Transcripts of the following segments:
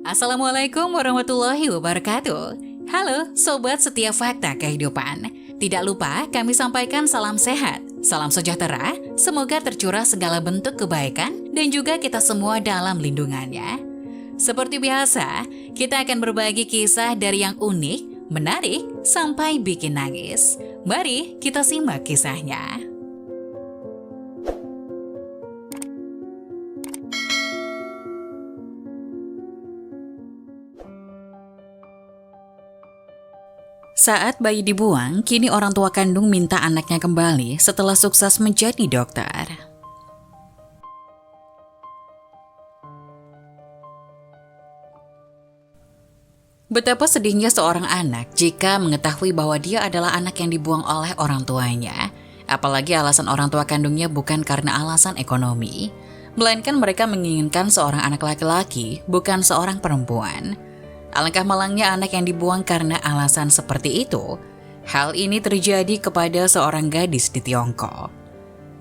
Assalamualaikum warahmatullahi wabarakatuh. Halo Sobat Setia Fakta Kehidupan. Tidak lupa kami sampaikan salam sehat, salam sejahtera, semoga tercurah segala bentuk kebaikan dan juga kita semua dalam lindungannya. Seperti biasa, kita akan berbagi kisah dari yang unik, menarik, sampai bikin nangis. Mari kita simak kisahnya. Saat bayi dibuang, kini orang tua kandung minta anaknya kembali setelah sukses menjadi dokter. Betapa sedihnya seorang anak jika mengetahui bahwa dia adalah anak yang dibuang oleh orang tuanya. Apalagi alasan orang tua kandungnya bukan karena alasan ekonomi, melainkan mereka menginginkan seorang anak laki-laki, bukan seorang perempuan. Alangkah malangnya anak yang dibuang karena alasan seperti itu. Hal ini terjadi kepada seorang gadis di Tiongkok.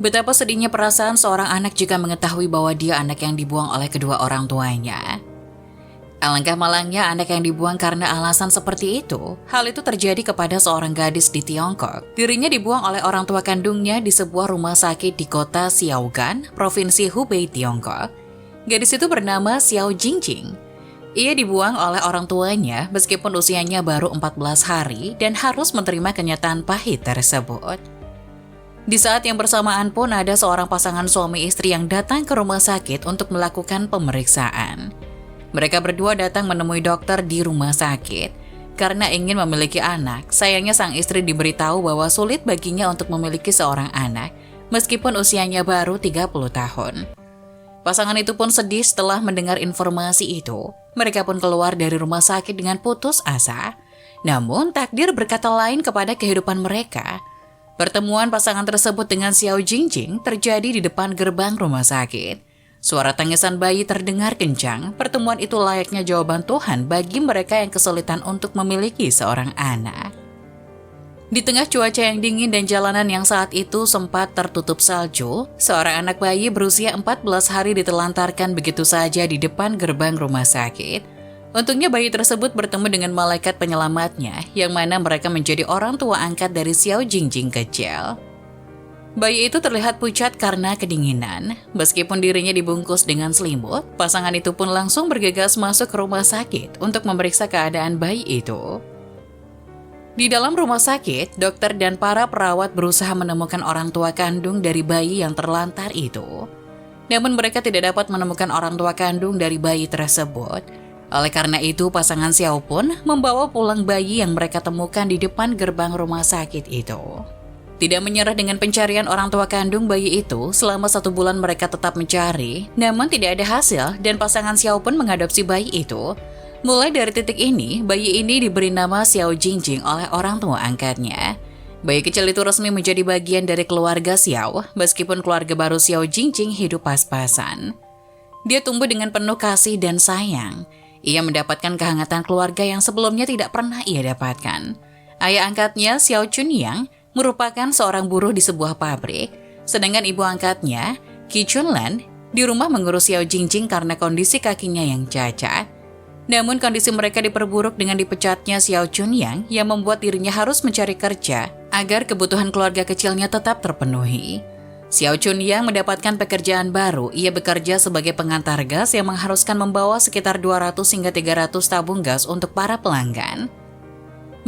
Betapa sedihnya perasaan seorang anak jika mengetahui bahwa dia anak yang dibuang oleh kedua orang tuanya. Alangkah malangnya anak yang dibuang karena alasan seperti itu. Hal itu terjadi kepada seorang gadis di Tiongkok. Dirinya dibuang oleh orang tua kandungnya di sebuah rumah sakit di kota Xiaogan, Provinsi Hubei, Tiongkok. Gadis itu bernama Xiao Jingjing. Ia dibuang oleh orang tuanya meskipun usianya baru 14 hari dan harus menerima kenyataan pahit tersebut. Di saat yang bersamaan pun ada seorang pasangan suami istri yang datang ke rumah sakit untuk melakukan pemeriksaan. Mereka berdua datang menemui dokter di rumah sakit. Karena ingin memiliki anak, sayangnya sang istri diberitahu bahwa sulit baginya untuk memiliki seorang anak meskipun usianya baru 30 tahun. Pasangan itu pun sedih setelah mendengar informasi itu. Mereka pun keluar dari rumah sakit dengan putus asa. Namun takdir berkata lain kepada kehidupan mereka. Pertemuan pasangan tersebut dengan Xiao Jingjing terjadi di depan gerbang rumah sakit. Suara tangisan bayi terdengar kencang. Pertemuan itu layaknya jawaban Tuhan bagi mereka yang kesulitan untuk memiliki seorang anak. Di tengah cuaca yang dingin dan jalanan yang saat itu sempat tertutup salju, seorang anak bayi berusia 14 hari ditelantarkan begitu saja di depan gerbang rumah sakit. Untungnya bayi tersebut bertemu dengan malaikat penyelamatnya, yang mana mereka menjadi orang tua angkat dari Xiao Jingjing kecil. Bayi itu terlihat pucat karena kedinginan. Meskipun dirinya dibungkus dengan selimut, pasangan itu pun langsung bergegas masuk ke rumah sakit untuk memeriksa keadaan bayi itu. Di dalam rumah sakit, dokter dan para perawat berusaha menemukan orang tua kandung dari bayi yang terlantar itu. Namun mereka tidak dapat menemukan orang tua kandung dari bayi tersebut. Oleh karena itu, pasangan Xiao pun membawa pulang bayi yang mereka temukan di depan gerbang rumah sakit itu. Tidak menyerah dengan pencarian orang tua kandung bayi itu, selama 1 bulan mereka tetap mencari, namun tidak ada hasil dan pasangan Xiao pun mengadopsi bayi itu. Mulai dari titik ini, bayi ini diberi nama Xiao Jingjing oleh orang tua angkatnya. Bayi kecil itu resmi menjadi bagian dari keluarga Xiao, meskipun keluarga baru Xiao Jingjing hidup pas-pasan. Dia tumbuh dengan penuh kasih dan sayang. Ia mendapatkan kehangatan keluarga yang sebelumnya tidak pernah ia dapatkan. Ayah angkatnya, Xiao Chunyang, merupakan seorang buruh di sebuah pabrik, sedangkan ibu angkatnya, Qi Chunlan, di rumah mengurus Xiao Jingjing karena kondisi kakinya yang cacat. Namun kondisi mereka diperburuk dengan dipecatnya Xiao Chunyang yang membuat dirinya harus mencari kerja agar kebutuhan keluarga kecilnya tetap terpenuhi. Xiao Chunyang mendapatkan pekerjaan baru. Ia bekerja sebagai pengantar gas yang mengharuskan membawa sekitar 200 hingga 300 tabung gas untuk para pelanggan.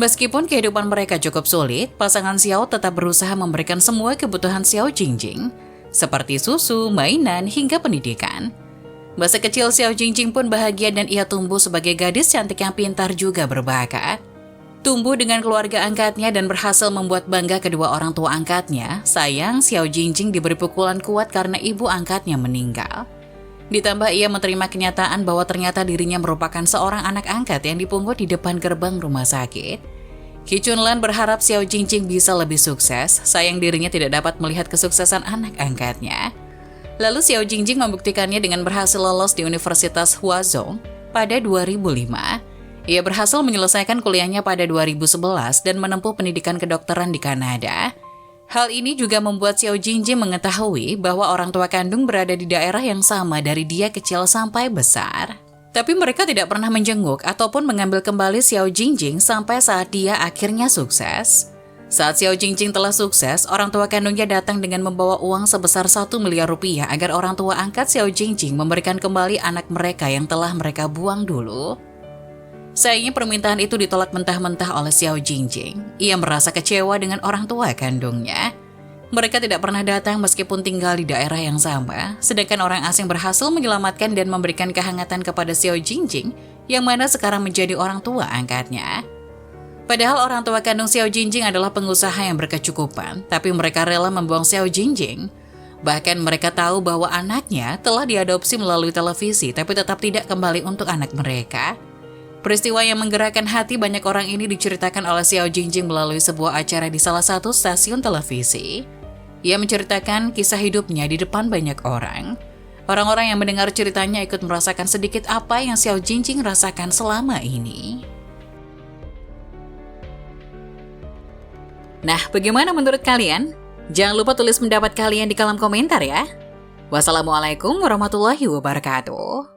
Meskipun kehidupan mereka cukup sulit, pasangan Xiao tetap berusaha memberikan semua kebutuhan Xiao Jingjing, seperti susu, mainan, hingga pendidikan. Masa kecil Xiao Jingjing pun bahagia dan ia tumbuh sebagai gadis cantik yang pintar juga berbakat. Tumbuh dengan keluarga angkatnya dan berhasil membuat bangga kedua orang tua angkatnya, sayang Xiao Jingjing diberi pukulan kuat karena ibu angkatnya meninggal. Ditambah ia menerima kenyataan bahwa ternyata dirinya merupakan seorang anak angkat yang dipungut di depan gerbang rumah sakit. Qi Chunlan berharap Xiao Jingjing bisa lebih sukses, sayang dirinya tidak dapat melihat kesuksesan anak angkatnya. Lalu Xiao Jingjing membuktikannya dengan berhasil lolos di Universitas Huazhong pada 2005. Ia berhasil menyelesaikan kuliahnya pada 2011 dan menempuh pendidikan kedokteran di Kanada. Hal ini juga membuat Xiao Jingjing mengetahui bahwa orang tua kandung berada di daerah yang sama dari dia kecil sampai besar. Tapi mereka tidak pernah menjenguk ataupun mengambil kembali Xiao Jingjing sampai saat dia akhirnya sukses. Saat Xiao Jingjing telah sukses, orang tua kandungnya datang dengan membawa uang sebesar 1 miliar rupiah agar orang tua angkat Xiao Jingjing memberikan kembali anak mereka yang telah mereka buang dulu. Sayangnya permintaan itu ditolak mentah-mentah oleh Xiao Jingjing. Ia merasa kecewa dengan orang tua kandungnya. Mereka tidak pernah datang meskipun tinggal di daerah yang sama, sedangkan orang asing berhasil menyelamatkan dan memberikan kehangatan kepada Xiao Jingjing, yang mana sekarang menjadi orang tua angkatnya. Padahal orang tua kandung Xiao Jingjing adalah pengusaha yang berkecukupan, tapi mereka rela membuang Xiao Jingjing. Bahkan mereka tahu bahwa anaknya telah diadopsi melalui televisi, tapi tetap tidak kembali untuk anak mereka. Peristiwa yang menggerakkan hati banyak orang ini diceritakan oleh Xiao Jingjing melalui sebuah acara di salah satu stasiun televisi. Ia menceritakan kisah hidupnya di depan banyak orang. Orang-orang yang mendengar ceritanya ikut merasakan sedikit apa yang Xiao Jingjing rasakan selama ini. Nah, bagaimana menurut kalian? Jangan lupa tulis pendapat kalian di kolom komentar ya. Wassalamualaikum warahmatullahi wabarakatuh.